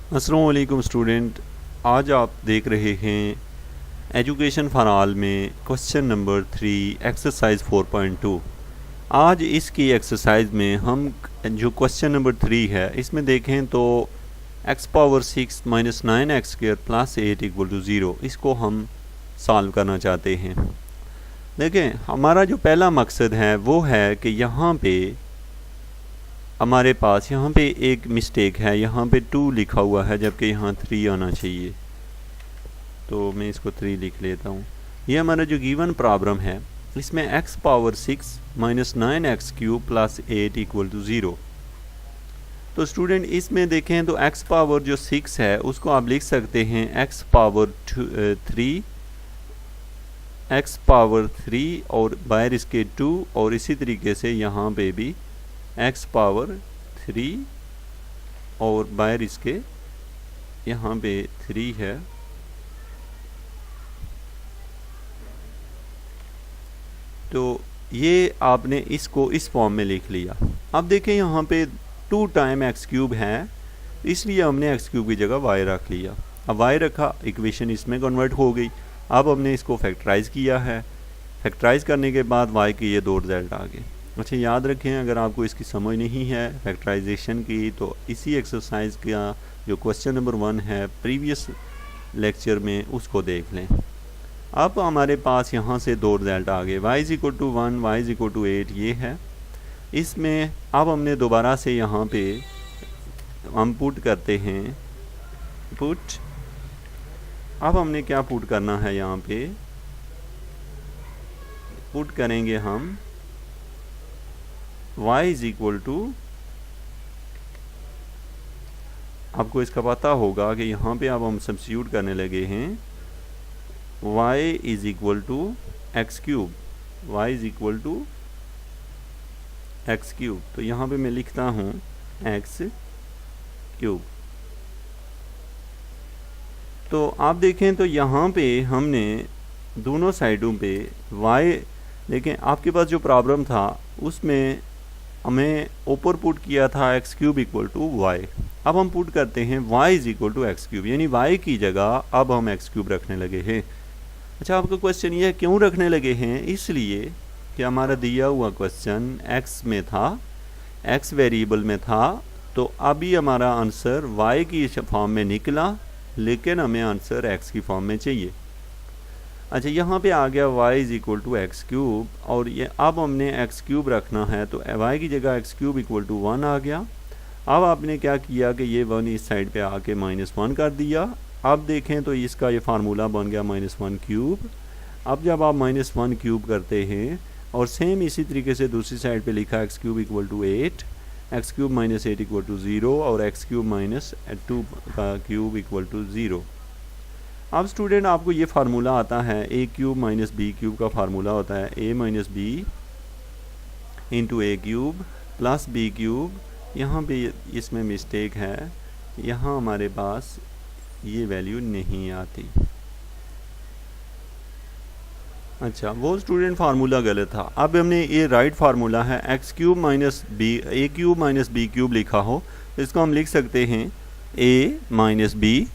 अस्सलाम वालेकुम स्टूडेंट। आज आप देख रहे हैं एजुकेशन फॉर ऑल में क्वेश्चन नंबर 3 एक्सरसाइज 4.2। आज इसकी एक्सरसाइज में हम जो क्वेश्चन नंबर 3 है इसमें देखें तो x power 6 minus 9x square plus 8 equal to 0 इसको हम सॉल्व करना चाहते हैं। देखें, हमारा जो पहला मकसद है वो है कि यहाँ पे हमारे पास यहाँ पे एक मिस्टेक है, यहाँ पे 2 लिखा हुआ है जबकि यहाँ 3 आना चाहिए, तो मैं इसको 3 लिख लेता हूँ। ये हमारा जो गिवन प्रॉब्लम है इसमें x power 6 minus 9x cube plus 8 equal to 0। तो स्टूडेंट इसमें देखें तो x पावर जो 6 है उसको आप लिख सकते हैं x पावर 3 और बाहर इसके 2, और इसी तरीके से यहाँ पे भी x पावर 3 और बाहर इसके यहाँ पे 3 है। तो ये आपने इसको इस फॉर्म में लिख लिया। अब देखें यहाँ पे 2 टाइम एक्स क्यूब है, इसलिए हमने एक्स क्यूब की जगह y रख लिया। अब y रखा, इक्वेशन इसमें कन्वर्ट हो गई। अब हमने इसको फैक्टराइज किया है, फैक्टराइज करने के बाद y के ये 2 रिजल्ट आ गए। अच्छा, याद रखें अगर आपको इसकी समझ नहीं है फैक्टराइजेशन की तो इसी एक्सरसाइज का जो क्वेश्चन नंबर 1 है प्रीवियस लेक्चर में उसको देख लें। अब हमारे पास यहाँ से 2 रिजल्ट आ गए, y is equal to 1, y is equal to 8, ये है। इसमें अब हमने दोबारा से यहाँ पे हम पुट करते हैं पुट। अब हमने क्या पुट करना है, यहाँ पे पुट करेंगे हम y इज इक्वल टू, आपको इसका पता होगा कि यहाँ पे अब हम सब्स्टिट्यूट करने लगे हैं y is equal to x cube, y is equal to x cube. तो यहाँ पे मैं लिखता हूँ एक्स क्यूब। तो आप देखें तो यहाँ पे हमने दोनों साइडों पे y, देखें आपके पास जो प्रॉब्लम था उसमें हमें ऊपर पुट किया था x cube equal to y. अब हम पुट करते हैं y is equal to x cube, यानी y की जगह अब हम एक्स क्यूब रखने लगे हैं। अच्छा, आपका क्वेश्चन ये क्यों रखने लगे हैं? इसलिए कि हमारा दिया हुआ क्वेश्चन x में था, x वेरिएबल में था, तो अभी हमारा आंसर y की फॉर्म में निकला, लेकिन हमें आंसर x की फॉर्म में चाहिए। अच्छा, यहाँ पे आ गया y is equal to x cube, और ये अब हमने एक्स क्यूब रखना है तो y की जगह एक्स क्यूब इक्वल टू 1 आ गया। अब आपने क्या किया कि ये 1 इस साइड पे आके -1 कर दिया। अब देखें तो इसका ये फार्मूला बन गया -1 क्यूब। अब जब आप -1 क्यूब करते हैं और सेम इसी तरीके से दूसरी साइड पे लिखा x cube equal to 8, x cube minus 8 equal to 0 और एक्स क्यूब माइनस 2 का क्यूब इक्वल टू 0। अब स्टूडेंट आपको ये फार्मूला आता है ए क्यूब माइनस बी क्यूब का फार्मूला होता है ए माइनस बी इंटू ए क्यूब प्लस बी क्यूब। यहाँ पे इसमें मिस्टेक है, यहाँ हमारे पास ये वैल्यू नहीं आती। अच्छा, वो स्टूडेंट फार्मूला गलत था। अब हमने ये राइट फार्मूला है X cube minus B, A cube minus B cube लिखा हो तो इसको हम लिख सकते हैं A minus B,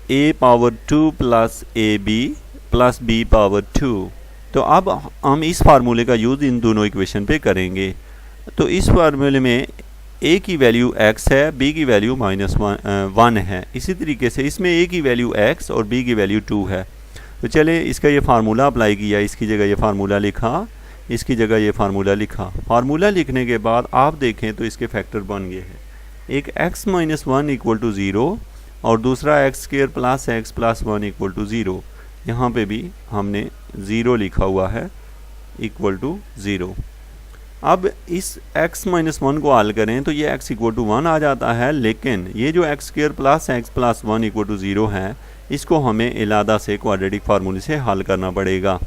A power 2 plus A B plus B power 2। तो अब हम इस फार्मूले का यूज़ इन दोनों इक्वेशन पे करेंगे। तो इस फार्मूले में a की वैल्यू x है, b की वैल्यू -1 है। इसी तरीके से इसमें a की वैल्यू x और b की वैल्यू 2 है। तो चले इसका ये फार्मूला अप्लाई किया, इसकी जगह ये फार्मूला लिखा, इसकी जगह ये फार्मूला लिखा। फार्मूला लिखने के बाद आप देखें तो इसके फैक्टर बन गए हैं, एक x माइनस 1 इक्वल टू 0 और दूसरा x square plus x plus 1 equal to 0। यहाँ पे भी हमने 0 लिखा हुआ है इक्वल टू 0। अब इस x माइनस 1 को हल करें तो ये x इक्वल टू 1 आ जाता है, लेकिन ये जो x square plus x plus 1 equal to 0 है इसको हमें इलादा से क्वाड्रेटिक फार्मूले से हल करना पड़ेगा।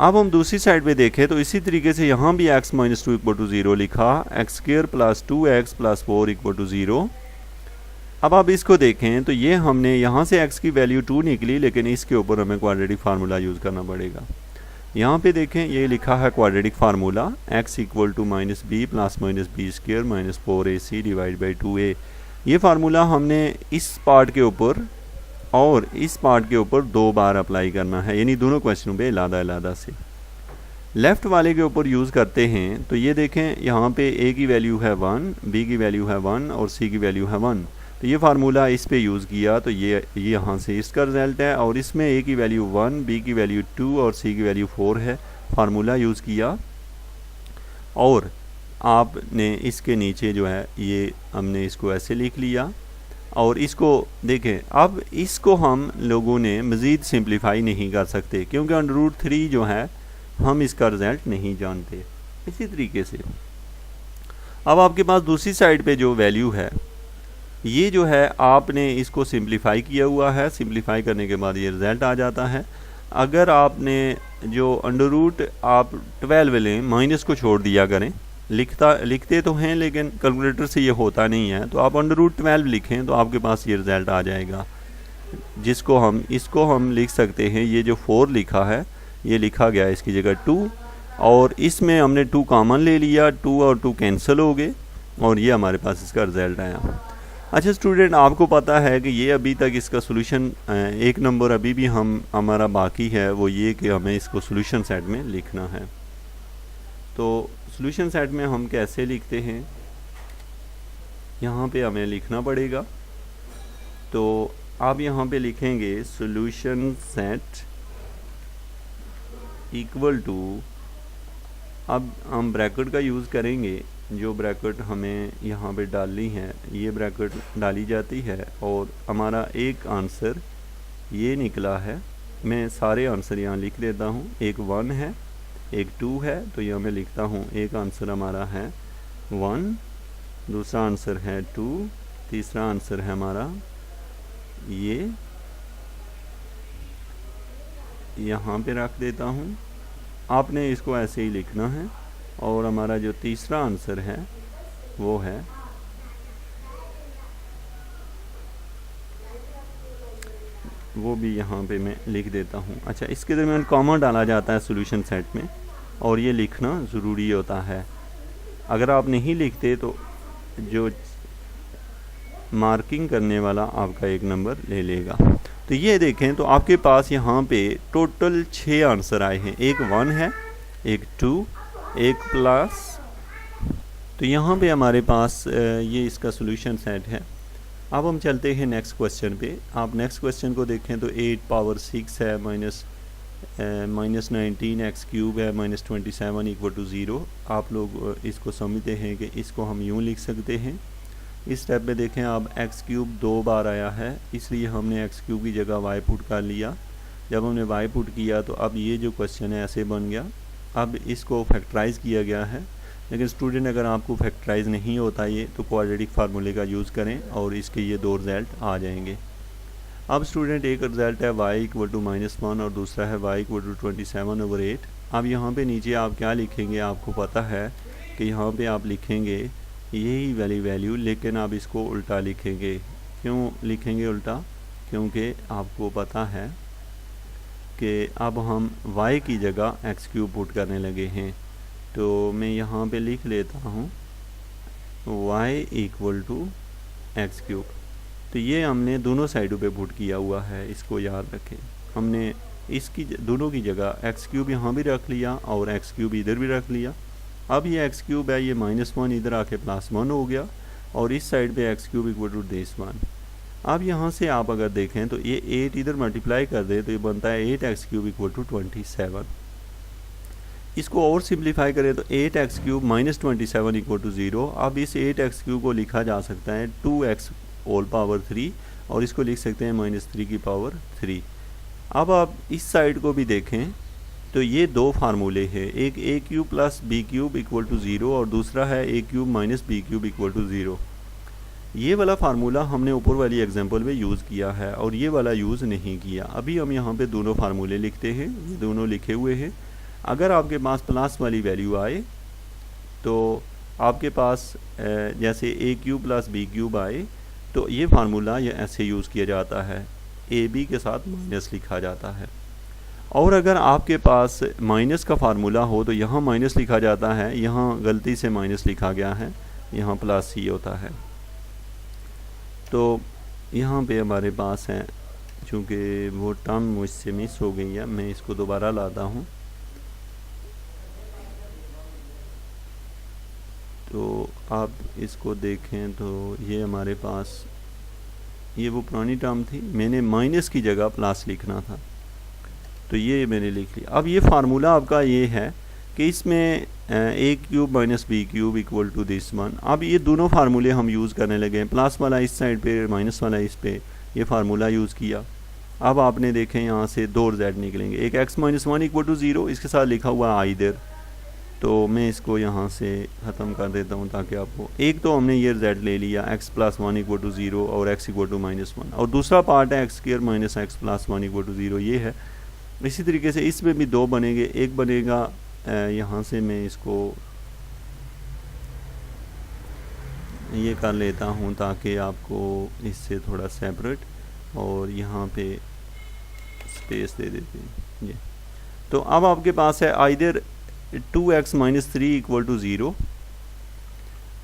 अब हम दूसरी साइड पे देखें तो इसी तरीके से यहाँ भी x माइनस 2 इक्वल टू 0 लिखा, x square plus 2x plus 4 equal to 0। अब आप इसको देखें तो ये हमने यहाँ से x की वैल्यू 2 निकली, लेकिन इसके ऊपर हमें क्वाड्रेटिक फार्मूला यूज़ करना पड़ेगा। यहाँ पे देखें ये लिखा है quadratic formula x equal to -b plus -b square -4ac divide by 2a। ये फार्मूला हमने इस पार्ट के ऊपर और इस पार्ट के ऊपर 2 बार अप्लाई करना है, यानी दोनों क्वेश्चनों पे अलग-अलग से। लेफ़्ट वाले के ऊपर यूज़ करते हैं तो ये देखें यहाँ पे ए की वैल्यू है 1, बी की वैल्यू है 1 और सी की वैल्यू है 1। तो ये फार्मूला इस पे यूज़ किया तो ये यहाँ से इसका रिज़ल्ट है, और इसमें ए की वैल्यू 1, बी की वैल्यू 2 और सी की वैल्यू 4 है। फार्मूला यूज़ किया और आपने इसके नीचे जो है ये हमने इसको ऐसे लिख लिया। और इसको देखें, अब इसको हम लोगों ने मज़ीद सिंप्लीफाई नहीं कर सकते क्योंकि √3 जो है हम इसका रिज़ल्ट नहीं जानते। इसी तरीके से अब आपके पास दूसरी साइड पे जो वैल्यू है ये जो है आपने इसको सिंप्लीफाई किया हुआ है। सिंप्लीफाई करने के बाद ये रिज़ल्ट आ जाता है। अगर आपने जो √ आप 12 लें, माइनस को छोड़ दिया करें, लिखते तो हैं लेकिन कैलकुलेटर से ये होता नहीं है, तो आप √12 लिखें तो आपके पास ये रिज़ल्ट आ जाएगा, जिसको इसको हम लिख सकते हैं। ये जो 4 लिखा है ये लिखा गया इसकी जगह 2, और इसमें हमने 2 कॉमन ले लिया, 2 और 2 कैंसिल हो गए और ये हमारे पास इसका रिज़ल्ट आया। अच्छा स्टूडेंट, आपको पता है कि ये अभी तक इसका सोल्यूशन 1 नंबर अभी भी हमारा बाकी है, वो ये कि हमें इसको सोल्यूशन सेट में लिखना है। तो सोल्यूशन सेट में हम कैसे लिखते हैं, यहाँ पे हमें लिखना पड़ेगा। तो आप यहाँ पे लिखेंगे सोल्यूशन सेट इक्वल टू, अब हम ब्रैकेट का यूज़ करेंगे। जो ब्रैकेट हमें यहाँ पे डालनी है ये ब्रैकेट डाली जाती है और हमारा एक आंसर ये निकला है। मैं सारे आंसर यहाँ लिख देता हूँ। एक 1 है, एक 2 है, तो ये मैं लिखता हूँ। एक आंसर हमारा है 1, दूसरा आंसर है 2, तीसरा आंसर है हमारा ये यहाँ पे रख देता हूँ। आपने इसको ऐसे ही लिखना है। और हमारा जो तीसरा आंसर है वो है वो भी यहाँ पे मैं लिख देता हूँ। अच्छा, इसके दरमियान कॉमा डाला जाता है सॉल्यूशन सेट में और ये लिखना ज़रूरी होता है। अगर आप नहीं लिखते तो जो मार्किंग करने वाला आपका 1 नंबर ले लेगा। तो ये देखें तो आपके पास यहाँ पे टोटल 6 आंसर आए हैं। एक 1 है, एक 2, एक प्लस। तो यहाँ पे हमारे पास ये इसका सॉल्यूशन सेट है। अब हम चलते हैं नेक्स्ट क्वेश्चन पे। आप नेक्स्ट क्वेश्चन को देखें तो 8 पावर 6 है, -19x³ है, -27 = 0। आप लोग इसको समझते हैं कि इसको हम यूँ लिख सकते हैं। इस स्टेप पे देखें आप x³ 2 बार आया है, इसलिए हमने x³ की जगह y पुट कर लिया। जब हमने y पुट किया तो अब ये जो क्वेश्चन है ऐसे बन गया। अब इसको फैक्टराइज़ किया गया है, लेकिन स्टूडेंट अगर आपको फैक्टराइज़ नहीं होता ये तो क्वाड्रेटिक फार्मूले का यूज़ करें और इसके ये 2 रिज़ल्ट आ जाएंगे। अब स्टूडेंट एक रिज़ल्ट है y = -1 और दूसरा है y = 27/8। अब यहाँ पे नीचे आप क्या लिखेंगे, आपको पता है कि यहाँ पे आप लिखेंगे यही वाली वैल्यू, लेकिन आप इसको उल्टा लिखेंगे। क्यों लिखेंगे उल्टा? क्योंकि आपको पता है कि अब हम y की जगह x³ पुट करने लगे हैं। तो मैं यहाँ पे लिख लेता हूँ y = x³। तो ये हमने दोनों साइडों पे पुट किया हुआ है, इसको याद रखें। हमने इसकी दोनों की जगह x³ यहाँ भी रख लिया और x³ इधर भी रख लिया। अब ये x³ है, ये -1 इधर आके +1 हो गया और इस साइड पे x³ = -1। अब यहाँ से आप अगर देखें तो ये 8 इधर मल्टीप्लाई कर दे तो ये बनता है 8x³ = 27। इसको और सिंप्लीफाई करें तो 8x³ -27 = 0। अब इस 8x³ को लिखा जा सकता है 2x³ और इसको लिख सकते हैं -3/3। अब आप इस साइड को भी देखें तो ये 2 फार्मूले हैं, एक a³ + b³ = 0 और दूसरा है a³ - b³ = 0। ये वाला फार्मूला हमने ऊपर वाली एग्जांपल में यूज़ किया है और ये वाला यूज़ नहीं किया। अभी हम यहाँ पे दोनों फार्मूले लिखते हैं, ये दोनों लिखे हुए हैं। अगर आपके पास प्लस वाली वैल्यू आए तो आपके पास जैसे a³ + b³ आए तो ये फार्मूला ये ऐसे यूज़ किया जाता है, ab के साथ माइनस लिखा जाता है। और अगर आपके पास माइनस का फार्मूला हो तो यहाँ माइनस लिखा जाता है, यहाँ गलती से माइनस लिखा गया है, यहाँ +c होता है। तो यहाँ पे हमारे पास है, चूँकि वो टर्म मुझसे मिस हो गई है, मैं इसको दोबारा लाता हूँ। तो आप इसको देखें तो ये हमारे पास ये वो पुरानी टर्म थी, मैंने माइनस की जगह प्लस लिखना था, तो ये मैंने लिख लिया। अब ये फार्मूला आपका ये है कि इसमें A cube minus B cube equal to this one. अब ये दोनों फार्मूले हम यूज़ करने लगे हैं, प्लस वाला इस साइड पे, माइनस वाला इस पे, ये फार्मूला यूज़ किया। अब आपने देखें यहाँ से दो जेड निकलेंगे, एक x minus one equal to zero, इसके साथ लिखा हुआ है आइदर, तो मैं इसको यहाँ से ख़त्म कर देता हूँ ताकि आपको, एक तो हमने ये जेड ले लिया X plus one equal to zero और X equal to minus one, और दूसरा पार्ट है X square minus X plus one equal to zero, ये है। इसी तरीके से इसमें भी दो बनेंगे, एक बनेगा यहाँ से मैं इसको ये कर लेता हूँ ताकि आपको इससे थोड़ा सेपरेट, और यहाँ पे स्पेस दे देते हैं ये। तो अब आपके पास है either 2x minus 3 equal to zero,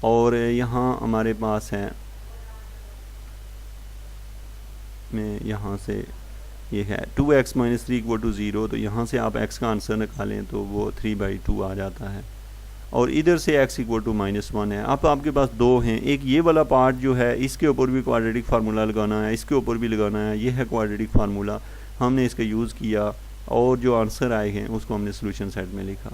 और यहाँ हमारे पास है, मैं यहाँ से ये है 2x minus 3 equal to zero, तो यहाँ से आप x का आंसर निकालें तो वो 3/2 आ जाता है, और इधर से x equal to minus one है। अब आपके पास दो हैं, एक ये वाला पार्ट जो है इसके ऊपर भी क्वाड्रेटिक फार्मूला लगाना है, इसके ऊपर भी लगाना है, ये है क्वाड्रेटिक फार्मूला, हमने इसका यूज़ किया और जो आंसर आए हैं उसको हमने सोल्यूशन सेट में लिखा।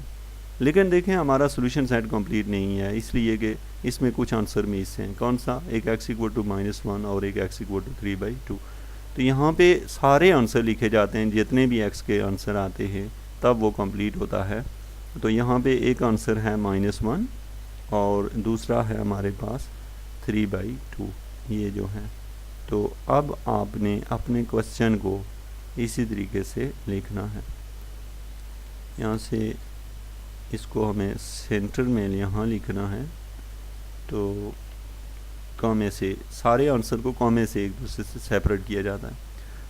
लेकिन देखें हमारा सोल्यूशन सेट कंप्लीट नहीं है, इसलिए कि इसमें कुछ आंसर मिस हैं। कौन सा? एक x equal to minus one और एक x इक्वल टू 3/2। तो यहाँ पे सारे आंसर लिखे जाते हैं, जितने भी x के आंसर आते हैं तब वो कंप्लीट होता है। तो यहाँ पे एक आंसर है -1 और दूसरा है हमारे पास 3/2, ये जो है। तो अब आपने अपने क्वेश्चन को इसी तरीके से लिखना है। यहाँ से इसको हमें सेंटर में यहाँ लिखना है, तो कॉमे से सारे आंसर को कॉमे से एक दूसरे से सेपरेट किया जाता है।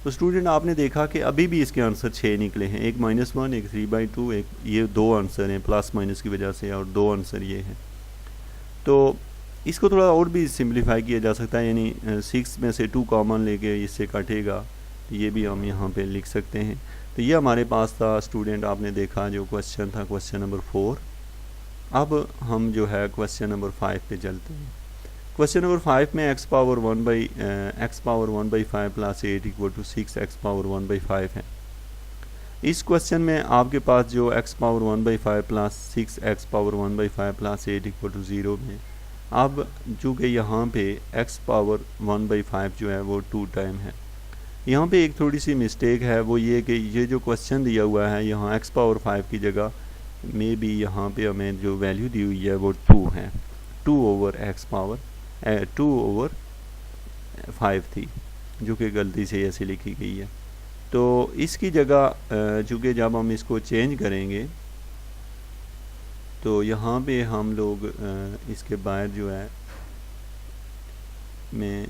तो स्टूडेंट आपने देखा कि अभी भी इसके आंसर 6 निकले हैं, एक -1, एक 3/2, एक ये दो आंसर हैं प्लस माइनस की वजह से, और दो आंसर ये हैं। तो इसको थोड़ा और भी सिंप्लीफाई किया जा सकता है, यानी 6 में से 2 कॉमन लेके इससे कटेगा, ये भी हम यहाँ पे लिख सकते हैं। तो ये हमारे पास था स्टूडेंट, आपने देखा जो क्वेश्चन था, क्वेश्चन नंबर 4। अब हम जो है क्वेश्चन नंबर 5 पे चलते हैं। क्वेश्चन नंबर 5 में x power 1/5 plus 8 equal to 6x power 1/5 है। इस क्वेश्चन में आपके पास जो x power 1/5 plus 6x power 1/5 plus 8 equal to 0 में, अब चूँकि यहाँ पे x पावर 1/5 जो है वो 2 टाइम है। यहाँ पे एक थोड़ी सी मिस्टेक है, वो ये कि ये जो क्वेश्चन दिया हुआ है यहाँ x पावर 5 की जगह में भी यहाँ पे हमें जो वैल्यू दी हुई है वो 2 है, 2/5 थी, जो कि गलती से ऐसे लिखी गई है। तो इसकी जगह चूँकि जब हम इसको चेंज करेंगे तो यहाँ पे हम लोग इसके बाहर जो है, मैं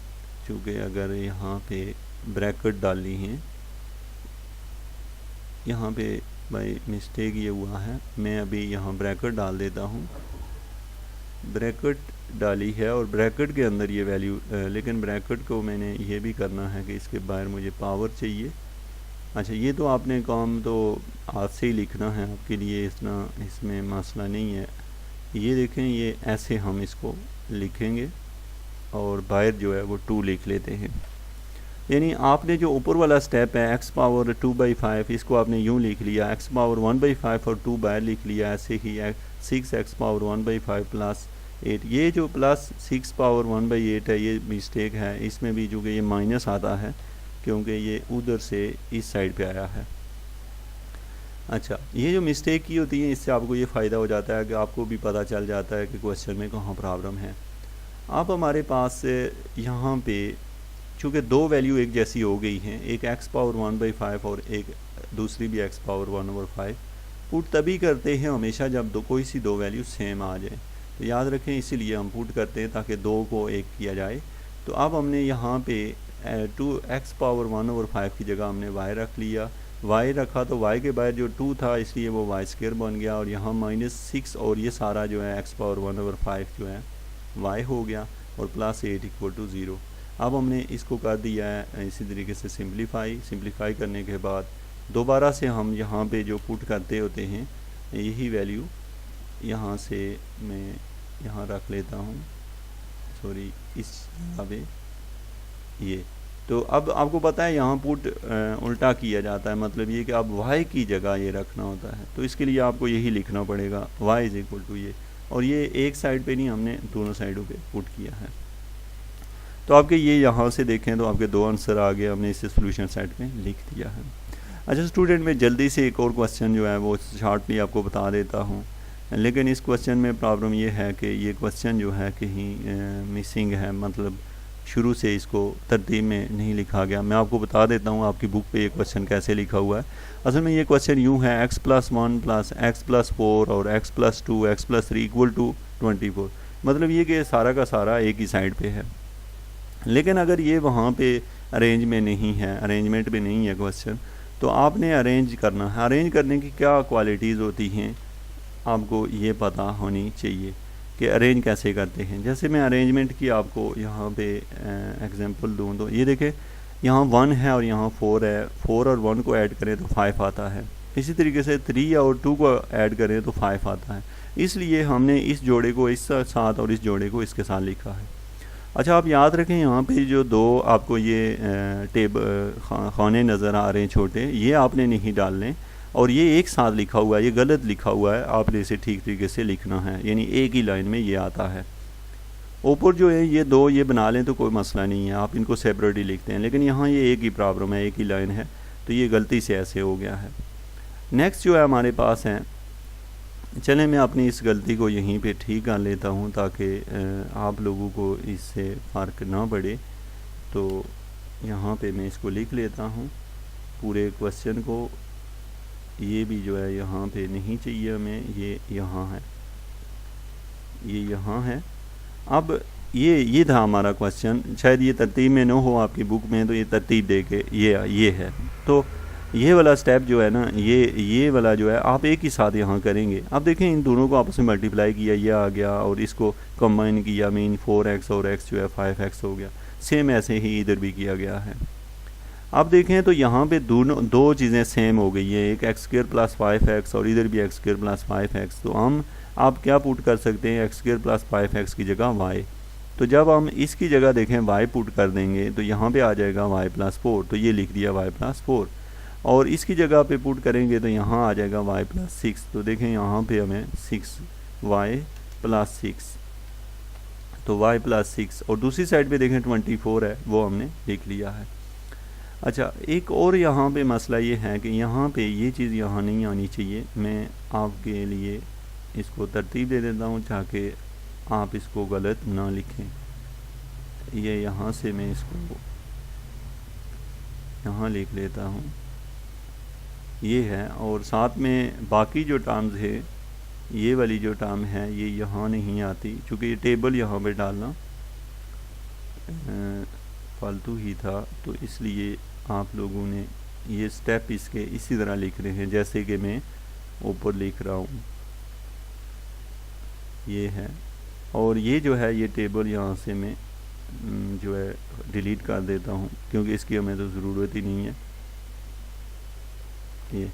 चूँकि अगर यहाँ पे ब्रैकेट डाली हैं, यहाँ पे भाई मिस्टेक ये हुआ है, मैं अभी यहाँ ब्रैकेट डाल देता हूँ, ब्रैकेट डाली है और ब्रैकेट के अंदर ये वैल्यू, लेकिन ब्रैकेट को मैंने ये भी करना है कि इसके बाहर मुझे पावर चाहिए। अच्छा, ये तो आपने काम तो हाथ से ही लिखना है, आपके लिए इतना इसमें मसला नहीं है। ये देखें, ये ऐसे हम इसको लिखेंगे और बाहर जो है वो 2 लिख लेते हैं। यानी आपने जो ऊपर वाला स्टेप है x पावर 2/5, इसको आपने यूँ लिख लिया, x पावर 1/5 और 2 बाहर लिख लिया। ऐसे ही 6x पावर 1/5 प्लस 8, ये जो प्लस 6 पावर 1/8 है ये मिस्टेक है, इसमें भी जो कि ये माइनस आता है क्योंकि ये उधर से इस साइड पे आया है। अच्छा, ये जो मिस्टेक की होती है इससे आपको ये फ़ायदा हो जाता है कि आपको भी पता चल जाता है कि क्वेश्चन में कहाँ प्रॉब्लम है। अब हमारे पास यहाँ पे चूँकि दो वैल्यू एक जैसी हो गई हैं, एक x पावर 1/5 और एक दूसरी भी x पावर 1/5, पुट तभी करते हैं हमेशा जब कोई सी दो वैल्यू सेम आ जाए। तो याद रखें, इसीलिए हम पुट करते हैं ताकि दो को एक किया जाए। तो अब हमने यहाँ पे 2x पावर 1/5 की जगह हमने y रख लिया, y रखा तो y के बाहर जो 2 था इसलिए वो y² बन गया, और यहाँ -6 और ये सारा जो है x पावर 1/5 जो है y हो गया, और प्लस 8 इक्वल टू 0। अब हमने इसको कर दिया है इसी तरीके से सिंप्लीफाई करने के बाद दोबारा से हम यहाँ पे जो पुट करते होते हैं यही वैल्यू यहाँ से मैं यहाँ रख लेता हूँ, सॉरी इस जगह पे ये। तो अब आपको पता है यहाँ पुट उल्टा किया जाता है, मतलब ये कि अब y की जगह ये रखना होता है। तो इसके लिए आपको यही लिखना पड़ेगा y इज इक्वल टू ये, और ये एक साइड पे नहीं, हमने दोनों साइडों पे पुट किया है। तो आपके ये यहाँ से देखें तो आपके दो आंसर आ गए, हमने इसे सोल्यूशन सेट में लिख दिया है। अच्छा स्टूडेंट, मैं जल्दी से एक और क्वेश्चन जो है वो शॉर्टली आपको बता देता हूँ, लेकिन इस क्वेश्चन में प्रॉब्लम ये है कि ये क्वेश्चन जो है कहीं मिसिंग है, मतलब शुरू से इसको तरतीब में नहीं लिखा गया। मैं आपको बता देता हूँ आपकी बुक पे ये क्वेश्चन कैसे लिखा हुआ है। असल में ये क्वेश्चन यूँ है x+1 + x+4 और x+2 x+3 इक्वल टू 24, मतलब ये कि सारा का सारा एक ही साइड पे है। लेकिन अगर ये वहाँ पे अरेंज में नहीं है, अरेंजमेंट में नहीं है क्वेश्चन, तो आपने अरेंज करना है। अरेंज करने की क्या क्वालिटीज़ होती हैं आपको ये पता होनी चाहिए कि अरेंज कैसे करते हैं। जैसे मैं अरेंजमेंट की आपको यहाँ पे एग्जांपल दूँ तो ये देखें, यहाँ 1 है और यहाँ 4 है, 4 और 1 को ऐड करें तो 5 आता है। इसी तरीके से 3 और 2 को ऐड करें तो 5 आता है। इसलिए हमने इस जोड़े को इस साथ और इस जोड़े को इसके साथ लिखा है। अच्छा आप याद रखें, यहाँ पे जो दो आपको ये खाने नज़र आ रहे हैं छोटे, ये आपने नहीं डालने, और ये एक साथ लिखा हुआ है, ये गलत लिखा हुआ है, आपने इसे ठीक तरीके से लिखना है, यानी एक ही लाइन में ये आता है। ऊपर जो है ये दो ये बना लें तो कोई मसला नहीं है, आप इनको सेपरेटली लिखते हैं, लेकिन यहाँ ये एक ही प्रॉब्लम है, एक ही लाइन है, तो ये गलती से ऐसे हो गया है। नेक्स्ट जो है हमारे पास है, चलें मैं अपनी इस गलती को यहीं पे ठीक कर लेता हूँ ताकि आप लोगों को इससे फ़र्क ना पड़े। तो यहाँ पे मैं इसको लिख लेता हूँ पूरे क्वेश्चन को। ये भी जो है यहाँ पे नहीं चाहिए हमें, ये यहाँ है, ये यहाँ है। अब ये था हमारा क्वेश्चन, शायद ये तरतीब में न हो आपकी बुक में, तो ये तरतीब दे के ये है। तो ये वाला स्टेप जो है ना, ये वाला जो है आप एक ही साथ यहाँ करेंगे। अब देखें इन दोनों को आपस में मल्टीप्लाई किया, ये आ गया, और इसको कंबाइन किया, मीन 4x और x जो है 5x हो गया। सेम ऐसे ही इधर भी किया गया है। अब देखें तो यहाँ पे दो चीज़ें सेम हो गई है, एक x² + 5x और इधर भी x² + 5x। तो हम आप क्या पुट कर सकते हैं, x² + 5x की जगह y। तो जब हम इसकी जगह देखें y पुट कर देंगे तो यहाँ पे आ जाएगा y + 4, तो ये लिख दिया y + 4। और इसकी जगह पे पुट करेंगे तो यहाँ आ जाएगा y + 6। तो देखें यहाँ पे हमें 6y + 6, तो y + 6, और दूसरी साइड पे देखें 24 है, वो हमने लिख लिया है। अच्छा एक और यहाँ पे मसला ये है कि यहाँ पे ये चीज़ यहाँ नहीं आनी चाहिए। मैं आपके लिए इसको तरतीब दे देता हूँ ताकि आप इसको गलत ना लिखें। ये यहाँ से मैं इसको यहाँ लिख लेता हूँ, ये है, और साथ में बाकी जो टर्म्स है, ये वाली जो टर्म है ये यहाँ नहीं आती, क्योंकि ये टेबल यहाँ पे डालना फालतू ही था, तो इसलिए आप लोगों ने ये स्टेप इसके इसी तरह लिख रहे हैं जैसे कि मैं ऊपर लिख रहा हूँ, ये है। और ये जो है ये टेबल यहाँ से मैं जो है डिलीट कर देता हूँ, क्योंकि इसकी हमें तो ज़रूरत ही नहीं है। ये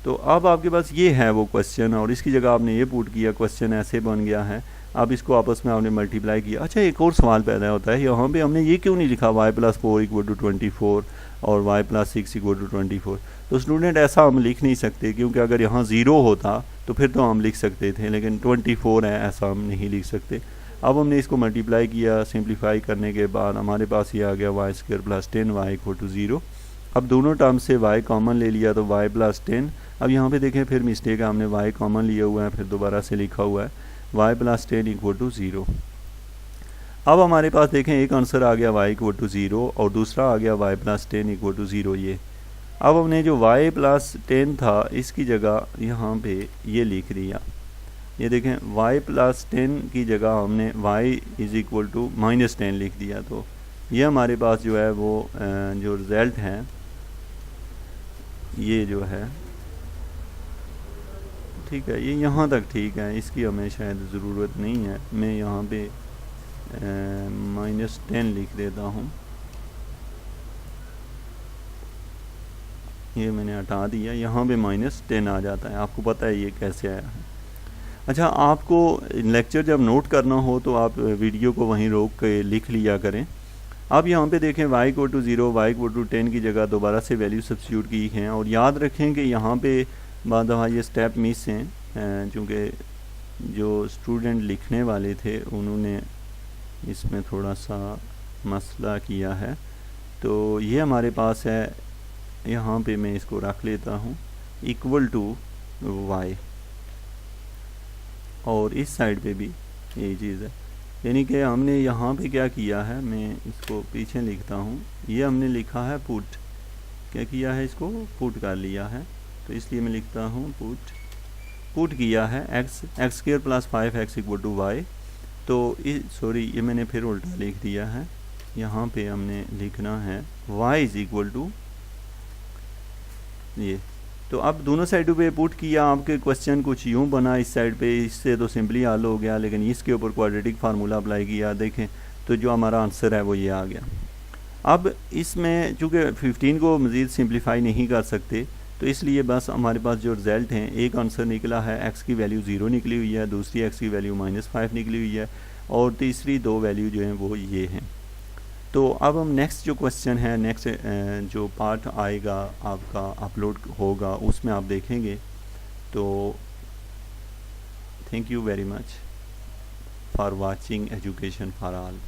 तो अब आपके पास ये है वो क्वेश्चन, और इसकी जगह आपने ये पुट किया, क्वेश्चन ऐसे बन गया है। अब इसको आपस में आपने मल्टीप्लाई किया। अच्छा एक और सवाल पैदा होता है, यहाँ पे हमने ये क्यों नहीं लिखा y + 4 = 24 और y + 6 = 24। तो स्टूडेंट ऐसा हम लिख नहीं सकते, क्योंकि अगर यहाँ 0 होता तो फिर तो हम लिख सकते थे, लेकिन 24 है, ऐसा हम नहीं लिख सकते। अब हमने इसको मल्टीप्लाई किया, सिंप्लीफाई करने के बाद हमारे पास ये आ गया y² + 10y = 0। अब दोनों टर्म से y कॉमन ले लिया तो y + 10। अब यहाँ पे देखें फिर मिस्टेक है, हमने y कॉमन लिया हुआ है, फिर दोबारा से लिखा हुआ है y + 10 = 0। अब हमारे पास देखें एक आंसर आ गया y = 0 और दूसरा आ गया y + 10 = 0। ये अब हमने जो y + 10 था इसकी जगह यहाँ पे ये लिख दिया। ये देखें y + 10 की जगह हमने y = -10 लिख दिया। तो ये हमारे पास जो है वो जो रिज़ल्ट है ये जो है ठीक है, ये यहाँ तक ठीक है, इसकी हमें शायद ज़रूरत नहीं है। मैं यहाँ पे -10 लिख देता हूँ, ये मैंने हटा दिया, यहाँ पे -10 आ जाता है। आपको पता है ये कैसे आया है। अच्छा, आपको लेक्चर जब नोट करना हो तो आप वीडियो को वहीं रोक के लिख लिया करें। अब यहाँ पे देखें y=0, y=10 की जगह दोबारा से वैल्यू सब्स्टिट्यूट की हैं, और याद रखें कि यहाँ पे बाद दफ़ा ये स्टेप मिस हैं, चूँकि जो स्टूडेंट लिखने वाले थे उन्होंने इसमें थोड़ा सा मसला किया है। तो ये हमारे पास है, यहाँ पे मैं इसको रख लेता हूँ =y, और इस साइड पे भी यही चीज़ है। यानी कि हमने यहाँ पे क्या किया है, मैं इसको पीछे लिखता हूँ, ये हमने लिखा है पुट, क्या किया है, इसको पुट कर लिया है। तो इसलिए मैं लिखता हूँ पुट किया है x² + 5x = y। तो सॉरी, ये मैंने फिर उल्टा लिख दिया है। यहाँ पे हमने लिखना है y = ये। तो अब दोनों साइडों पे पुट किया, आपके क्वेश्चन कुछ यूँ बना इस साइड पे, इससे तो सिंपली हल हो गया, लेकिन इसके ऊपर क्वाड्रेटिक फार्मूला अप्लाई किया, देखें तो जो हमारा आंसर है वो ये आ गया। अब इसमें चूँकि 15 को मज़ीद सिंप्लीफाई नहीं कर सकते, तो इसलिए बस हमारे पास जो रिज़ल्ट हैं, एक आंसर निकला है x की वैल्यू 0 निकली हुई है, दूसरी x की वैल्यू -5 निकली हुई है, और तीसरी 2 वैल्यू जो हैं वो ये हैं। तो अब हम नेक्स्ट जो क्वेश्चन है, नेक्स्ट जो पार्ट आएगा आपका अपलोड होगा, उसमें आप देखेंगे। तो thank you very much for watching education for all.